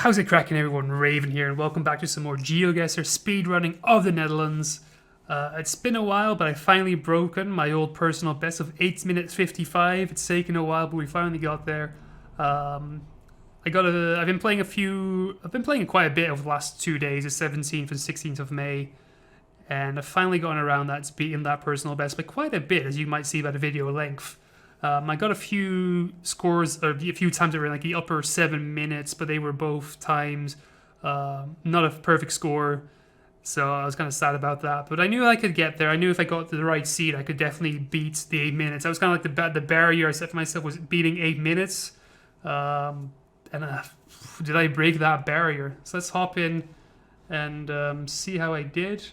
How's it cracking, everyone? Raven here, and welcome back to some more Geoguessr speedrunning of the Netherlands. It's been a while, but I finally broken my old personal best of 8 minutes 55. It's taken a while, but we finally got there. I've been playing quite a bit over the last 2 days, the 17th and 16th of May, and I've finally gotten around that to beating that personal best by quite a bit, as you might see by the video length. I got a few scores, or a few times that were in like the upper 7 minutes, but they were both times not a perfect score, so I was kind of sad about that. But I knew I could get there. I knew if I got to the right seed, I could definitely beat the 8 minutes. I was kind of like the barrier I set for myself was beating 8 minutes, did I break that barrier? So let's hop in and see how I did.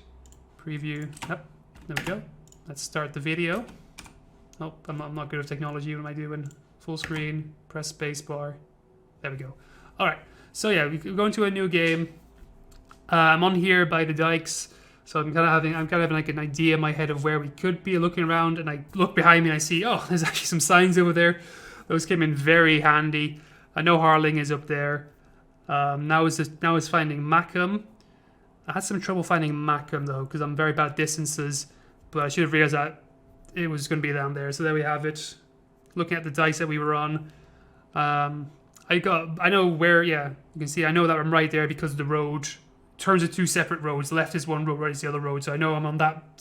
Preview. Yep, there we go. Let's start the video. Oh, I'm not good at technology. What am I doing? Full screen, press spacebar. There we go. All right. So yeah, we're going to a new game. I'm on here by the dikes, so I'm kind of having like an idea in my head of where we could be. Looking around, and I look behind me and I see, oh, there's actually some signs over there. Those came in very handy. I know Harling is up there. Now is finding Macam. I had some trouble finding Macam though, because I'm very bad at distances. But I should have realized that it was going to be down there. So there we have it. Looking at the dice that we were on. I know where, yeah, you can see, I know that I'm right there because the road turns into two separate roads. Left is one road, right is the other road. So I know I'm on that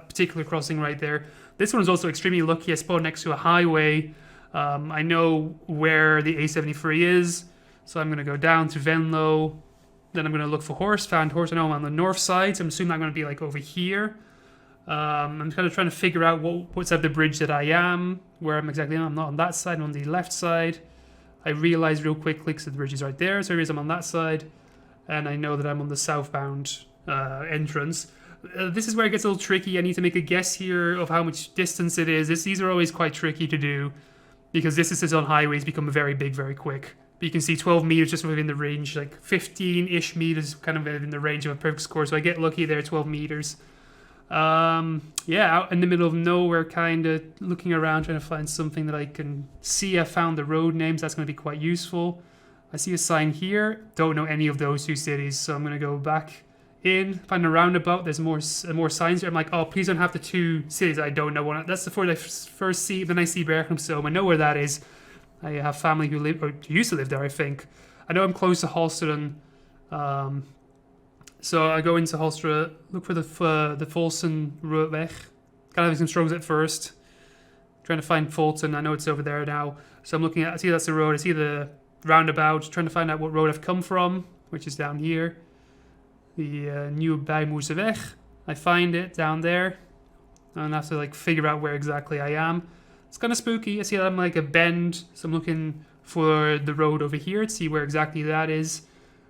particular crossing right there. This one is also extremely lucky. I spawned next to a highway. I know where the A73 is. So I'm going to go down to Venlo. Then I'm going to look for horse. Found horse. I know I'm on the north side. So I'm assuming I'm going to be like over here. I'm kind of trying to figure out what side of the bridge that I am, where I'm exactly on. I'm not on that side, I'm on the left side. I realized real quickly because the bridge is right there, so I realize I'm on that side, and I know that I'm on the southbound entrance. This is where it gets a little tricky. I need to make a guess here of how much distance it is. These are always quite tricky to do, because distances on highways become very big very quick. But you can see 12 meters just within the range, like 15-ish meters kind of in the range of a perfect score, so I get lucky there, 12 meters. Yeah, out in the middle of nowhere, kind of looking around, trying to find something that I can see. I found the road names. That's going to be quite useful. I see a sign here. Don't know any of those two cities, so I'm going to go back in, find a roundabout. There's more signs here. I'm like, oh, please don't have the two cities I don't know. One. That's the fourth I first see. Then I see Raferum, so I know where that is. I have family who used to live there, I think. I know I'm close to Halsteren. So I go into Halsteren, look for the Volsenroodweg. Kind of having some struggles at first. Trying to find Fulton. I know it's over there now. So I'm looking at, I see that's the road. I see the roundabout. Trying to find out what road I've come from, which is down here. The Nieuwe Bijmoerseweg. I find it down there. And I have to like figure out where exactly I am. It's kind of spooky. I see that I'm like a bend. So I'm looking for the road over here to see where exactly that is.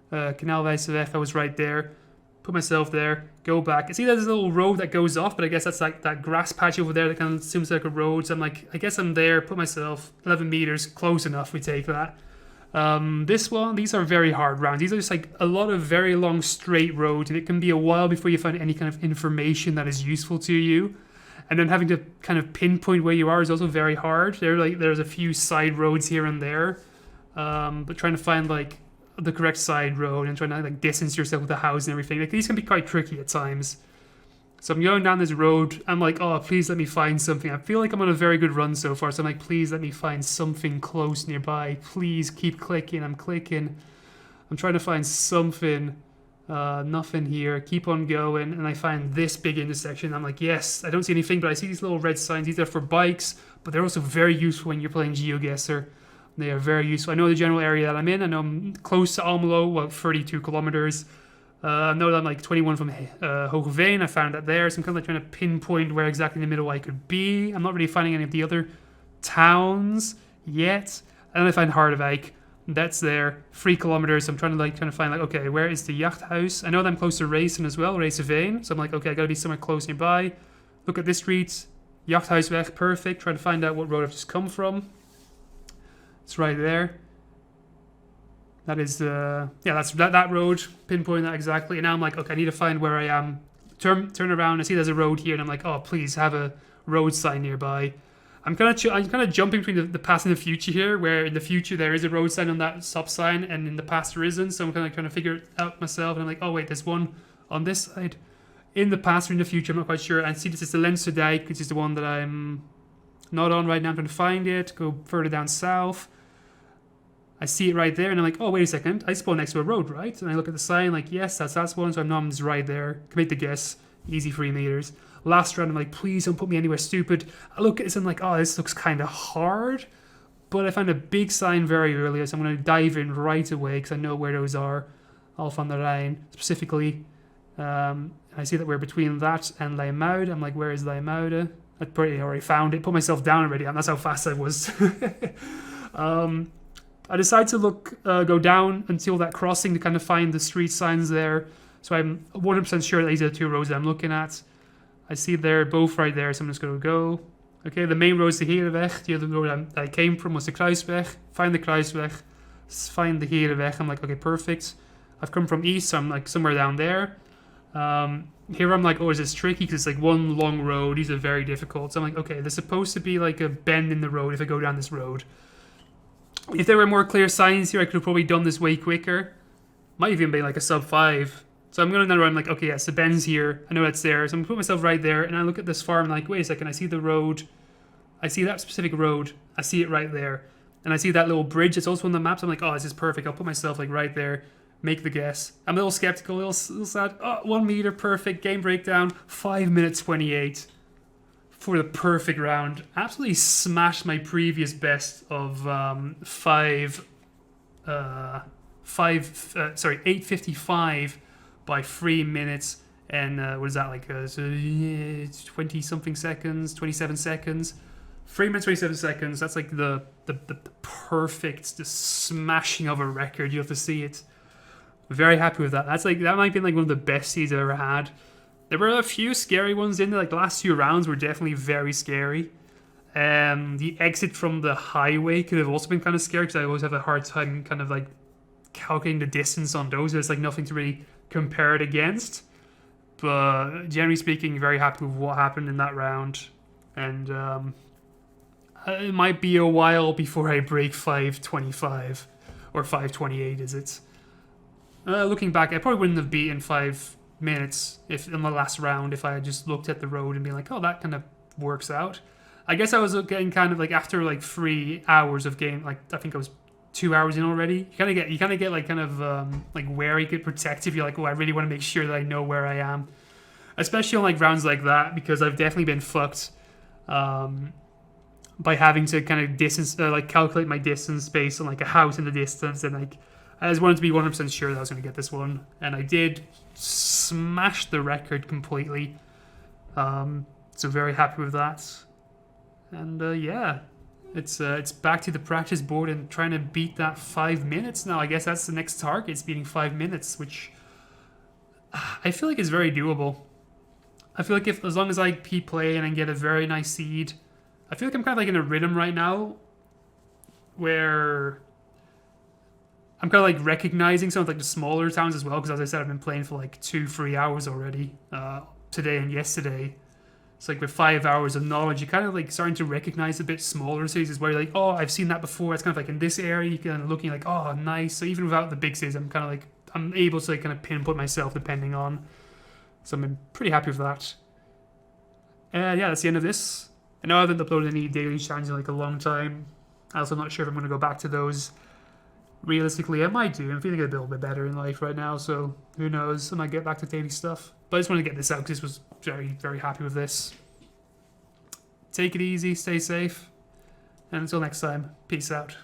Kanaalwijseweg, I was right there. Put myself there, go back. I see there's a little road that goes off, but I guess that's like that grass patch over there that kind of seems like a road. So I'm like, I guess I'm there, put myself 11 meters, close enough, we take that. These are very hard rounds. These are just like a lot of very long straight roads, and it can be a while before you find any kind of information that is useful to you. And then having to kind of pinpoint where you are is also very hard. There's a few side roads here and there, but trying to find like the correct side road and trying to like distance yourself with the house and everything. Like these can be quite tricky at times. So I'm going down this road. I'm like, oh, please let me find something. I feel like I'm on a very good run so far. So I'm like, please let me find something close nearby. Please keep clicking. I'm clicking. I'm trying to find something. Nothing here. Keep on going. And I find this big intersection. I'm like, yes, I don't see anything, but I see these little red signs. These are for bikes, but they're also very useful when you're playing Geoguessr. They are very useful. I know the general area that I'm in. I know I'm close to Almelo, about 32 kilometers. I know that I'm like 21 from Hogeveen. I found that there. So I'm kind of like trying to pinpoint where exactly in the middle I could be. I'm not really finding any of the other towns yet. And then I find Harderwijk. That's there. 3 kilometers. I'm trying to find like, okay, where is the Jachthuis? I know that I'm close to Racen as well, Raceveen. So I'm like, okay, I gotta be somewhere close nearby. Look at this street. Jachthuisweg, perfect. Trying to find out what road I've just come from. It's right there. That is that's that road. Pinpoint that exactly. And now I'm like, okay, I need to find where I am. Turn around. I see there's a road here, and I'm like, oh, please have a road sign nearby. I'm kind of jumping between the past and the future here, where in the future there is a road sign on that stop sign, and in the past there isn't. So I'm kind of trying to figure it out myself. And I'm like, oh wait, there's one on this side. In the past or in the future, I'm not quite sure. And see, this is the Leinster Dyke, which is the one that I'm not on right now. I'm trying to find it. Go further down south. I see it right there, and I'm like, oh wait a second, I spawned next to a road, right? And I look at the sign, like, yes, that's one. So I'm just right there. Can make the guess. Easy 3 meters. Last round, I'm like, please don't put me anywhere stupid. I look at this and I'm like, oh, this looks kind of hard. But I found a big sign very early, so I'm going to dive in right away because I know where those are. Off on the Rhine, specifically. I see that we're between that and Leimoude. I'm like, where is Leimoude? I pretty already found it. Put myself down already, and that's how fast I was. I decided to go down until that crossing to kind of find the street signs there. So I'm 100% sure that these are the two roads that I'm looking at. I see they're both right there, so I'm just going to go. Okay, the main road is the Herenweg. The other road that I came from was the Kruisweg. Find the Kruisweg. Find the Herenweg. I'm like, okay, perfect. I've come from east, so I'm like somewhere down there. Here I'm like, oh, is this tricky? Because it's like one long road. These are very difficult. So I'm like, okay, there's supposed to be like a bend in the road if I go down this road. If there were more clear signs here, I could have probably done this way quicker. Might even be like a sub 5. So I'm going down the road, I'm like, okay, yes, the bend's here. I know that's there. So I'm going to put myself right there. And I look at this farm, I'm like, wait a second, I see the road. I see that specific road. I see it right there. And I see that little bridge that's also on the map. So I'm like, oh, this is perfect. I'll put myself like right there. Make the guess. I'm a little skeptical, a little sad. Oh, 1 meter, perfect. Game breakdown. 5 minutes 28 for the perfect round. Absolutely smashed my previous best of 8:55 by 3 minutes and what is that, like 20 something seconds, 27 seconds. 3 minutes 27 seconds. That's like the perfect, the smashing of a record. You have to see it. Very happy with that. That might have been like one of the best seeds I've ever had. There were a few scary ones in there. Like the last few rounds were definitely very scary. The exit from the highway could have also been kind of scary because I always have a hard time kind of like calculating the distance on those. There's like nothing to really compare it against. But generally speaking, very happy with what happened in that round. And it might be a while before I break 5:25 or 5:28 is it. Looking back, I probably wouldn't have beaten 5 minutes if in the last round if I had just looked at the road and been like, oh, that kind of works out. I guess I was getting kind of like after like 3 hours of game, like I think I was 2 hours in already. You kind of get like kind of like wary, get protective. You're like, oh, I really want to make sure that I know where I am, especially on like rounds like that because I've definitely been fucked by having to kind of distance, like calculate my distance based on like a house in the distance, and like I just wanted to be 100% sure that I was going to get this one, and I did smash the record completely. So very happy with that, and yeah. It's back to the practice board and trying to beat that 5 minutes now. I guess that's the next target. It's beating 5 minutes, which I feel like is very doable. I feel like as long as I keep playing and get a very nice seed, I feel like I'm kind of like in a rhythm right now where I'm kind of like recognizing some of like the smaller towns as well. Because as I said, I've been playing for like 2-3 hours already today and yesterday. It's like with 5 hours of knowledge, you're kind of like starting to recognize a bit smaller cities where you're like, oh, I've seen that before. It's kind of like in this area, you're kind of looking like, oh, nice. So even without the big cities, I'm kind of like, I'm able to like kind of pinpoint myself depending on. So I'm pretty happy with that. Yeah, that's the end of this. I know I haven't uploaded any daily challenges in like a long time. I'm also not sure if I'm going to go back to those. Realistically, I might do. I'm feeling a little bit better in life right now, so who knows? I might get back to daily stuff. But I just want to get this out because I was very, very happy with this. Take it easy, stay safe, and until next time, peace out.